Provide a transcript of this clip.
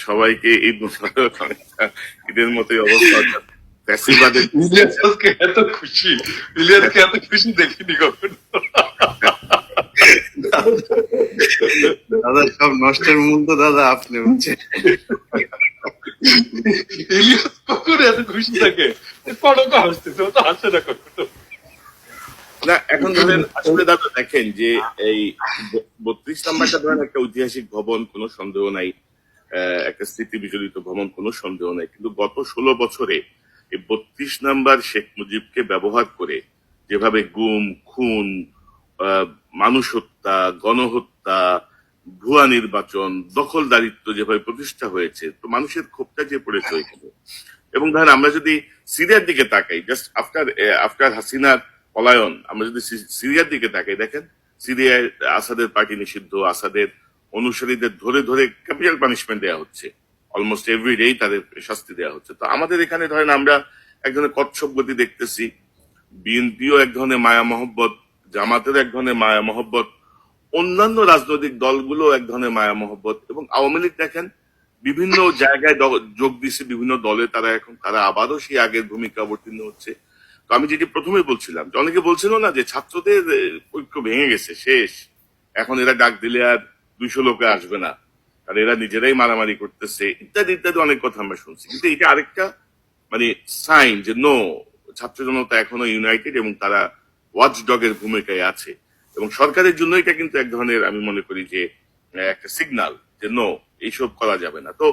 সবাইকে ঈদ মোবারক। ঈদের মতোই অবস্থা। ফ্যাসিবাদের এত খুশি, ইলিয়াসকে এত খুশি দেখিনি কখনো। দাদা সব নষ্টের মূল তো দাদা আপনি হচ্ছে। ইলিয়াস কখনো এত খুশি থাকে? কড়কা হাসতেছে, ও তো হাসে না কখনো। না, এখন ধরেন আসলে দাদা দেখেন যে এই 32 নাম্বারটা ধরেন একটা ঐতিহাসিক ভবন, কোনো সন্দেহ নাই, একটা স্মৃতি বিজড়িত ভবন, কোনো সন্দেহ নাই। কিন্তু গত 16 বছরে এই 32 নাম্বার শেখ মুজিবকে ব্যবহার করে যেভাবে গুম, খুন, মানুষ হত্যা, গণহত্যা, ভুয়া নির্বাচন, দখলদারিত্ব যেভাবে প্রতিষ্ঠা হয়েছে, তো মানুষের ক্ষোভটা যে পড়েছে ওইখানে। এবং ধরেন আমরা যদি সিরিয়ার দিকে তাকাই, জাস্ট আফটার হাসিনার পলায়ন, আমরা যদি সিরিয়ার দিকে তাকাই, দেখেন সিরিয়ায় আসাদের পার্টি নিষিদ্ধ, আসাদের অনুসারীদের ধরে ধরে ক্যাপিটাল পানিশমেন্ট দেওয়া হচ্ছে, অলমোস্ট এভরিডে তাদের শাস্তি দেওয়া হচ্ছে। তো আমাদের এখানে ধরেন আমরা এক ধরনের কচ্ছপ গতি দেখতেছি। বিএনপিও এক ধরনের মায়া মহব্বত, জামাতের এক ধরনের মায়া মহব্বত, অন্যান্য রাজনৈতিক দলগুলো এক ধরনের মায়া মহব্বত, এবং আওয়ামী লীগ দেখেন বিভিন্ন জায়গায় যোগ দিচ্ছে, বিভিন্ন দলে তারা আবারও সেই আগের ভূমিকা অবতীর্ণ হচ্ছে। তো আমি যেটি প্রথমে বলছিলাম যে অনেকে বলছিল না যে ছাত্রদের ঐক্য ভেঙে গেছে, শেষ, এখন এরা ডাক দিলে আর 200 লোকে আসবে না, আর এরা নিজেরাই মারামারি করতেছে, ইত্যাদি ইত্যাদি অনেক কথা আমরা শুনছি। কিন্তু এটা আরেকটা মানে সাইন যে নো, ছাত্র জনতা এখনো ইউনাইটেড এবং তারা ওয়াচডগের ভূমিকায় আছে। এবং সরকারের জন্য এটা কিন্তু এক ধরনের, আমি মনে করি যে একটা সিগনাল যে নো, এইসব করা যাবে না। তো